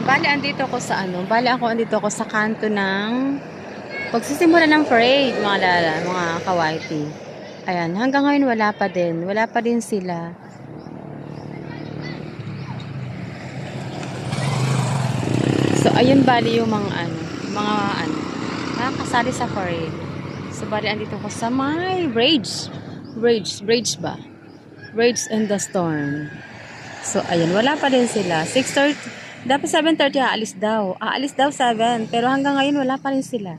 Bali, andito ako sa ano, andito ako sa kanto ng pagsisimula ng parade, mga lala, mga kawaiti. Ayan, hanggang ngayon wala pa din sila. So, ayun bali yung mga kasali sa parade. So, bali, andito ko sa my bridge ba? Bridge in the Storm. So, ayun, wala pa din sila. 6:30, dapat 7:30 aalis daw. Aalis daw 7, pero hanggang ngayon wala pa rin sila.